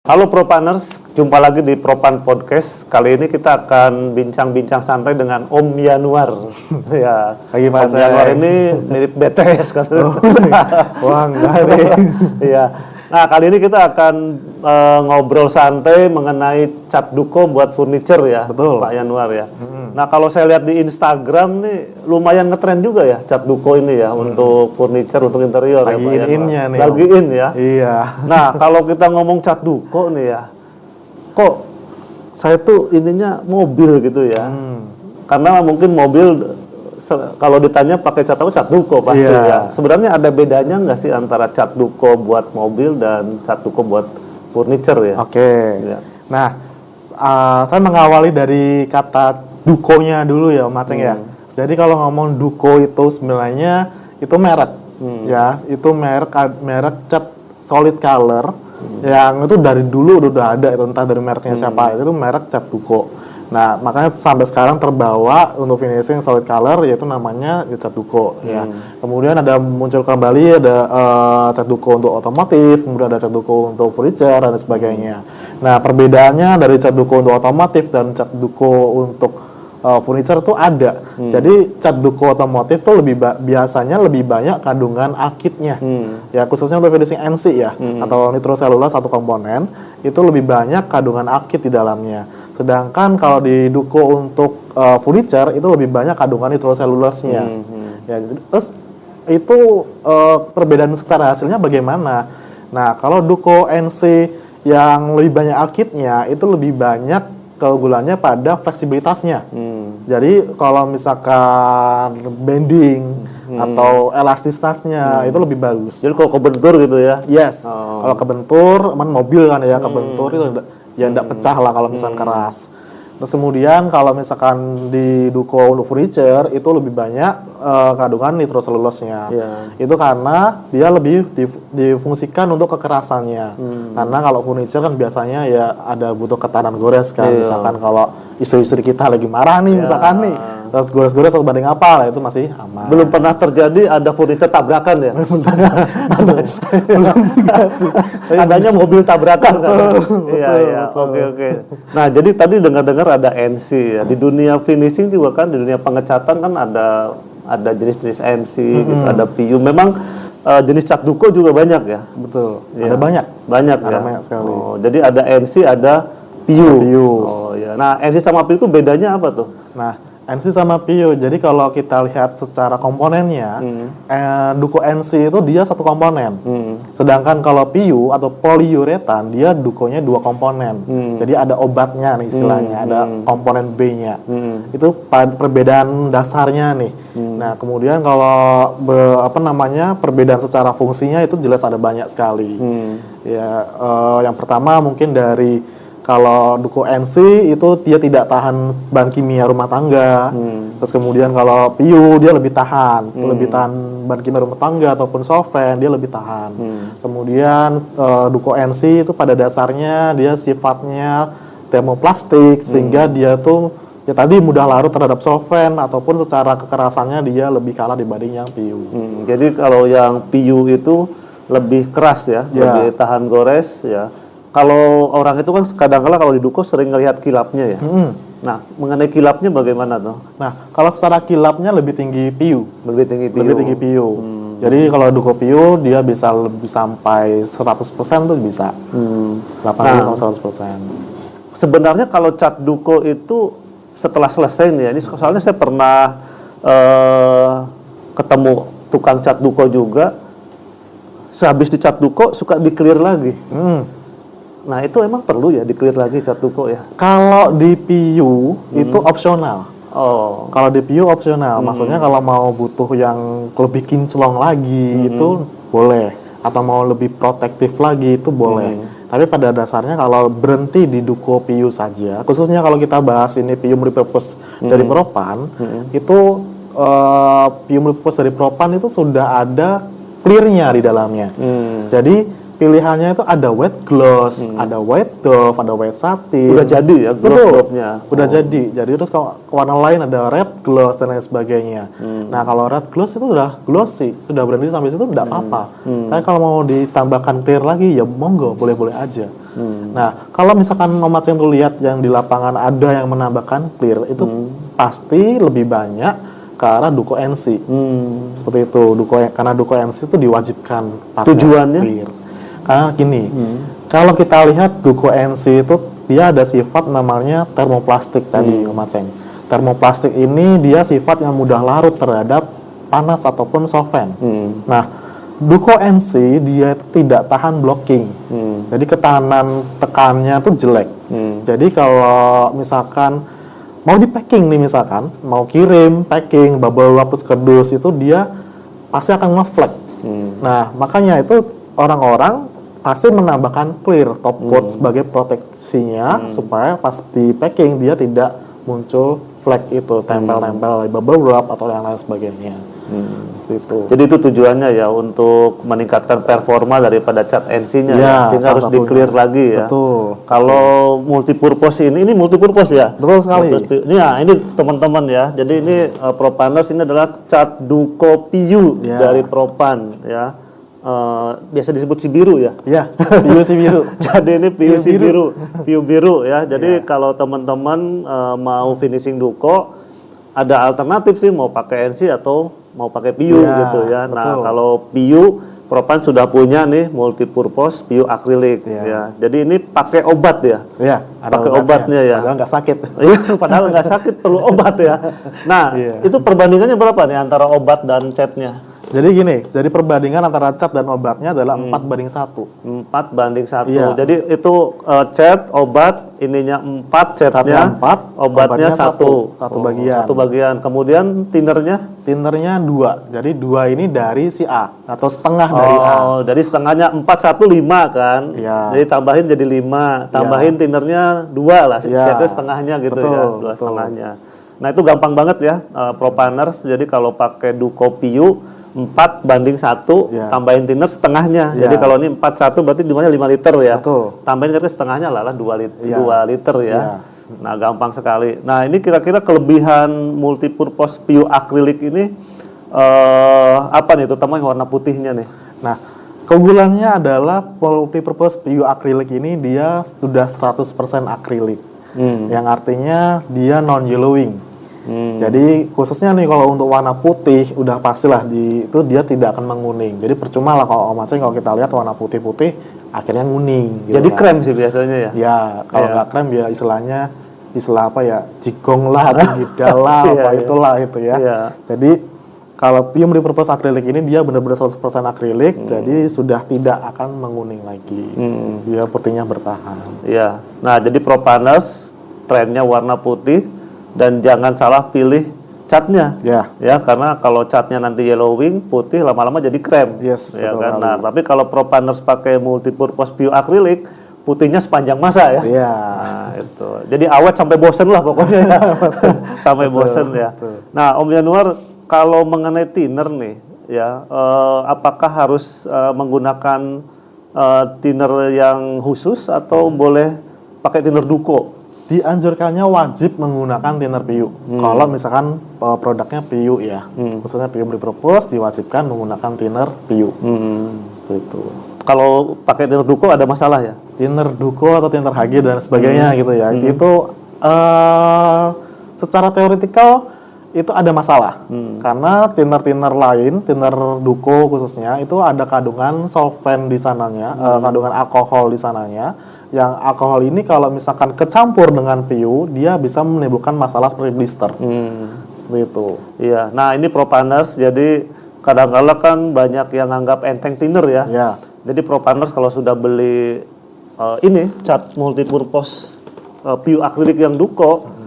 Halo Propaners, jumpa lagi di Propan Podcast. Kali ini kita akan bincang-bincang santai dengan Om Yanuar. Ya, Om Yanuar ini mirip BTS kan? Wah, enggak deh. Iya. Nah, kali ini kita akan ngobrol santai mengenai cat duko buat furniture ya, Betul. Pak Yanuar ya. Nah, kalau saya lihat di Instagram nih lumayan ngetren juga ya cat duko ini ya untuk furniture, untuk interior ya, Lagi Pak Yanuar. in-innya nih, Lagi Om. in ya. Iya. Nah, kalau kita ngomong cat duko nih ya, kok saya tuh ininya mobil gitu ya. Karena mungkin mobil kalau ditanya pakai cat apa, cat duko pasti Iya. ya. Sebenarnya ada bedanya nggak sih antara cat duko buat mobil dan cat duko buat furniture ya? Oke. Iya. Nah, saya mengawali dari kata dukonya dulu ya, Om Aceng ya. Jadi kalau ngomong duko itu sebenarnya itu merek, ya. Itu merek cat solid color yang itu dari dulu udah ada, itu entah dari mereknya siapa. Itu merek cat duko. Nah, makanya sampai sekarang terbawa untuk finishing solid color, yaitu namanya cat duko ya. Kemudian ada muncul kembali ada cat duko untuk otomotif, kemudian ada cat duko untuk furniture dan sebagainya. Nah, perbedaannya dari cat duko untuk otomotif dan cat duko untuk furniture itu ada. Jadi cat duko otomotif tuh biasanya lebih banyak kandungan akitnya. Ya, khususnya untuk finishing NC ya, atau nitroselulose satu komponen, itu lebih banyak kandungan akit di dalamnya. Sedangkan kalau di duko untuk furniture itu lebih banyak kandungan nitroselulose-nya. Ya, terus itu perbedaan secara hasilnya bagaimana? Nah, kalau duko NC yang lebih banyak akitnya itu lebih banyak keunggulannya pada fleksibilitasnya. Jadi kalau misalkan bending atau elastisitasnya itu lebih bagus. Jadi kalau kebentur gitu ya? Yes. Kalau kebentur, mobil kan ya, kebentur itu ya enggak pecah lah kalau misalkan keras. Terus kemudian kalau misalkan di duko untuk furniture itu lebih banyak kandungan nitroselulose-nya. Itu karena dia lebih difungsikan untuk kekerasannya. Karena kalau furniture kan biasanya ya ada butuh ketahanan gores kan. Misalkan kalau istri-istri kita lagi marah nih misalkan nih, terus gores-gores atau banding apa lah, itu masih aman. Belum pernah terjadi ada furniture tabrakan ya? Adanya mobil tabrakan kan? Iya. Oke. Nah, jadi tadi dengar-dengar ada NC ya. Di dunia finishing juga kan, di dunia pengecatan kan ada jenis-jenis NC gitu, ada PU. Memang jenis cat duko juga banyak ya? Betul. Ya. Ada banyak. Ada banyak sekali. Oh, jadi ada NC, ada PU. Oh ya. Nah, NC sama PU itu bedanya apa tuh? Nah, NC sama PU, jadi kalau kita lihat secara komponennya, duko NC itu dia satu komponen. Sedangkan kalau PU atau polyuretan, dia dukonya dua komponen. Jadi ada obatnya nih istilahnya, ada komponen B-nya. Itu perbedaan dasarnya nih. Nah, kemudian kalau perbedaan secara fungsinya itu jelas ada banyak sekali. Ya, yang pertama mungkin dari kalau duko NC itu dia tidak tahan bahan kimia rumah tangga. Terus kemudian kalau PU dia lebih tahan, lebih tahan bahan kimia rumah tangga ataupun solvent, dia lebih tahan. Kemudian duko NC itu pada dasarnya dia sifatnya termoplastik sehingga dia tuh ya tadi mudah larut terhadap solvent ataupun secara kekerasannya dia lebih kalah dibanding yang PU. Jadi kalau yang PU itu lebih keras ya, lebih tahan gores ya. Kalau orang itu kan kadang-kala kalau di duko sering ngelihat kilapnya ya. Nah, mengenai kilapnya bagaimana tuh? Nah, kalau secara kilapnya lebih tinggi PU. Lebih tinggi PU. Jadi kalau duko PU dia bisa lebih sampai 100% tuh bisa. 80-100%. Sebenarnya kalau cat duko itu setelah selesai nih ya, ini soalnya saya pernah ketemu tukang cat duko juga. Sehabis dicat duko suka di-clear lagi. Nah, itu emang perlu ya di-clear lagi cat duko ya? Kalau di PU itu opsional. Oh. Kalau di PU opsional, maksudnya kalau mau butuh yang lebih kinclong lagi itu boleh, atau mau lebih protektif lagi itu boleh. Tapi pada dasarnya kalau berhenti di duko PU saja, khususnya kalau kita bahas ini PU multipurpose dari Propan, itu PU multipurpose dari Propan itu sudah ada clearnya di dalamnya. Jadi pilihannya itu ada white gloss, ada white dove, ada white satin. Udah jadi ya gloss-glossnya. Udah jadi. Jadi terus kalau warna lain ada red gloss dan lain sebagainya. Nah, kalau red gloss itu udah glossy, sudah berhenti sampai situ enggak apa-apa. Tapi kalau mau ditambahkan clear lagi ya monggo, boleh-boleh aja. Nah, kalau misalkan Om Aceng tuh lihat yang di lapangan ada yang menambahkan clear, itu pasti lebih banyak ke arah Duko NC. Seperti itu, karena Duko NC itu diwajibkan pakai Tujuannya? clear. Karena gini, kalau kita lihat Duko NC itu dia ada sifat namanya termoplastik tadi, Om Aceng. Termoplastik ini dia sifat yang mudah larut terhadap panas ataupun solvent. Nah, Duko NC dia itu tidak tahan blocking. Jadi ketahanan tekannya tuh jelek. Jadi kalau misalkan mau di packing nih, misalkan mau kirim packing bubble wrap terus kerdus, itu dia pasti akan ngeflek. Nah, makanya itu orang-orang pasti menambahkan clear top coat sebagai proteksinya supaya pas di packing dia tidak muncul flek itu, tempel-tempel bubble wrap atau yang lain sebagainya. Seperti itu. Jadi itu tujuannya ya untuk meningkatkan performa daripada cat NC-nya Ya, sehingga harus salah di clear lagi ya. Betul. Kalau multipurpose ini multipurpose ya. Betul sekali. Ini ya, ini teman-teman ya. Jadi ini Propaners ini adalah cat Duko PU Ya. dari Propan ya. Biasa disebut si biru ya. Ya, PU biru. Jadi ini PU si biru, PU biru ya. Jadi kalau teman-teman mau finishing Duko, ada alternatif sih mau pakai NC atau mau pakai PU gitu ya. Nah, betul. kalau PU Propan sudah punya nih multipurpose PU akrilik ya. Jadi ini pakai obat ya. Iya, Pakai obatnya ya. Padahal nggak sakit. Iya, padahal nggak sakit, perlu obat ya. Nah, itu perbandingannya berapa nih antara obat dan catnya? Jadi gini, jadi perbandingan antara cat dan obatnya adalah 4:1. 4:1. Iya. Jadi itu cat, obat, ininya 4, catnya 4, obatnya 1. satu bagian. Satu bagian. Kemudian tinernya? Tinernya 2. Jadi 2 ini dari si A atau setengah dari A. Oh, jadi setengahnya 4, 1, 5 kan? Iya. Jadi tambahin jadi 5. Tambahin tinernya 2 lah. Iya. Catnya setengahnya gitu Betul, ya. 2 betul. setengahnya. Nah, itu gampang banget ya, Propaners. Jadi kalau pakai Duko PU 4:1, tambahin thinner setengahnya. Jadi kalau ini 4:1 berarti jumlahnya 5 liter ya. Betul. Tambahin kira setengahnya lah 2 liter, Iya. 2 liter ya. Iya. Nah, gampang sekali. Nah, ini kira-kira kelebihan multipurpose PU akrilik ini apa nih, terutama yang warna putihnya nih? Nah, keunggulannya adalah multipurpose PU akrilik ini dia sudah 100% akrilik. Yang artinya dia non yellowing. Jadi khususnya nih kalau untuk warna putih udah pastilah itu dia tidak akan menguning. Jadi percuma lah kalau Om Aceng kalau kita lihat warna putih-putih akhirnya nguning. Gitu Jadi kan. krem sih biasanya ya. Ya, kalau nggak krem ya istilah apa ya, jigong lah, gidal lah, apa itulah itu ya. Iya. Jadi kalau PU multipurpose akrilik ini dia benar-benar 100% akrilik, jadi sudah tidak akan menguning lagi. Dia putihnya bertahan. Iya. Nah, jadi Propaners trennya warna putih dan jangan salah pilih catnya. Ya. Ya, karena kalau catnya nanti yellowing, putih lama-lama jadi krem. Yes, ya betul kan. sekali. Nah, tapi kalau Propaners pakai multipurpose PU akrilik, putihnya sepanjang masa ya. Iya. Nah, itu. Jadi awet sampai bosen lah pokoknya ya. Sampai bosen ya. betul. Nah, Om Januar, kalau mengenai thinner nih, ya, apakah harus menggunakan thinner yang khusus atau boleh pakai thinner Duko? Dianjurkannya wajib menggunakan thinner PU. Kalau misalkan produknya PU ya, khususnya PU multipurpose diwajibkan menggunakan thinner PU. Seperti itu. Kalau pakai thinner Duko ada masalah ya? Thinner Duko atau thinner HG dan sebagainya gitu ya. Itu secara teoretikal itu ada masalah. Karena thinner lain, thinner Duko khususnya itu ada kandungan solvent di sananya, kandungan alkohol di sananya. Yang alkohol ini kalau misalkan kecampur dengan PU, dia bisa menimbulkan masalah seperti blister. Seperti itu. Iya. Nah, ini Propaners, jadi kadang-kadang kan banyak yang anggap enteng thinner ya. Ya. Jadi Propaners kalau sudah beli ini cat multipurpose PU akrilik yang Duko,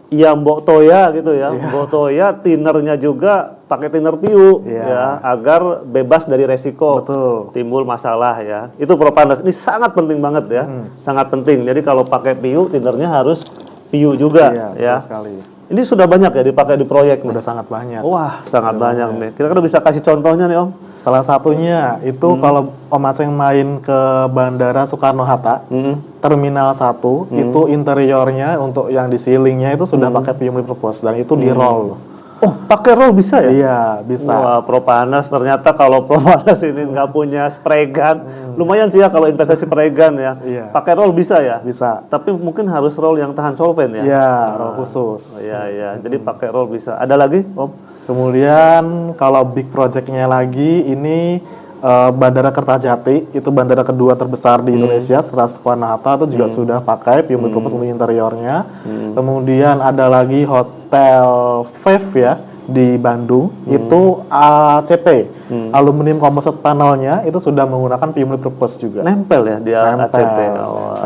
ya Mbok Toya gitu ya. Mbok Toya thinnernya juga pakai thinner PU ya, agar bebas dari resiko timbul masalah ya. Itu Propaners ini sangat penting banget ya. Sangat penting. Jadi kalau pakai PU thinnernya harus PU juga ya. Sekali. Ini sudah banyak ya dipakai di proyek nih? Udah sangat banyak. Wah, sangat banyak nih. Kira-kira bisa kasih contohnya nih Om? Salah satunya itu kalau Om Aceng main ke Bandara Soekarno-Hatta, Terminal 1, itu interiornya untuk yang di ceilingnya itu sudah pakai PU multipurpose dan itu di roll. Oh, pakai roll bisa ya? Iya, bisa. Wah, Propanas ternyata kalau Propanas ini nggak punya spray gun, lumayan sih ya kalau investasi spray gun ya. Iya. Pakai roll bisa ya? Bisa. Tapi mungkin harus roll yang tahan solvent ya? Iya, roll khusus. Iya, iya. Jadi pakai roll bisa. Ada lagi, Om? Kemudian kalau big projectnya lagi ini Bandara Kertajati itu bandara kedua terbesar di Indonesia setelah Soekarno-Hatta itu juga sudah pakai PU multipurpose untuk interiornya. Kemudian ada lagi Hotel Five ya di Bandung itu ACP aluminium composite panelnya itu sudah menggunakan PU multipurpose juga. Nempel ya dia Nempel. ACP.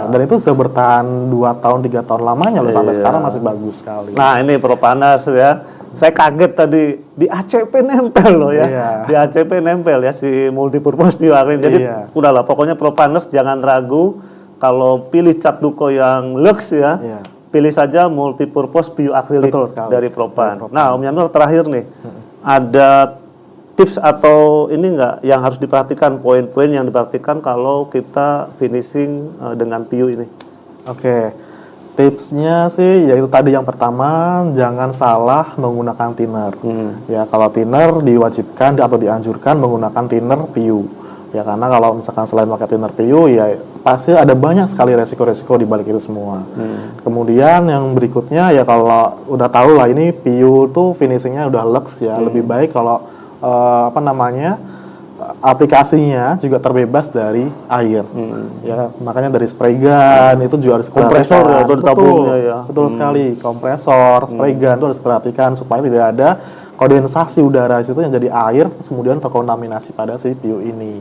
Dan itu sudah bertahan 2 tahun 3 tahun lamanya loh sampai sekarang masih bagus sekali. Nah, ini Propanas ya. Saya kaget tadi di ACP nempel loh ya. Iya. Di ACP nempel ya si multipurpose PU acrylic. Jadi udahlah pokoknya Propanas jangan ragu kalau pilih cat duko yang lux ya. Iya. Pilih saja multipurpose PU acrylic dari Propan. Nah, Om Yanur terakhir nih. Ada tips atau ini enggak yang harus diperhatikan, poin-poin yang diperhatikan kalau kita finishing dengan PU ini? Oke. Tipsnya sih yaitu tadi yang pertama jangan salah menggunakan thinner. Ya kalau thinner diwajibkan atau dianjurkan menggunakan thinner PU. Ya karena kalau misalkan selain pakai thinner PU ya pasti ada banyak sekali resiko-resiko di balik itu semua. Kemudian yang berikutnya ya kalau udah tahu lah ini PU tuh finishingnya udah lux ya, lebih baik kalau aplikasinya juga terbebas dari air. Ya makanya dari spray gun itu juga harus kompresor ya itu tabungnya ya. Betul sekali, kompresor, spray gun itu harus perhatikan supaya tidak ada kondensasi udara itu yang jadi air terus kemudian terkontaminasi pada si PU ini.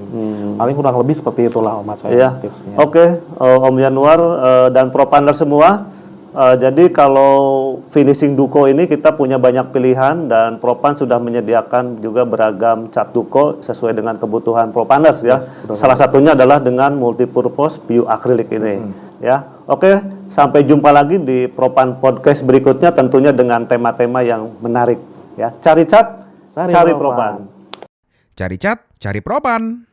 Paling kurang lebih seperti itulah Om Aceng tipsnya. Oke, Om Yanuar dan Propander semua. Jadi kalau finishing duko ini kita punya banyak pilihan dan Propan sudah menyediakan juga beragam cat duko sesuai dengan kebutuhan Propanders ya. Salah satunya adalah dengan multipurpose PU acrylic ini ya. Oke, sampai jumpa lagi di Propan Podcast berikutnya tentunya dengan tema-tema yang menarik ya. Cari cat, cari Propan. Cari cat, cari Propan.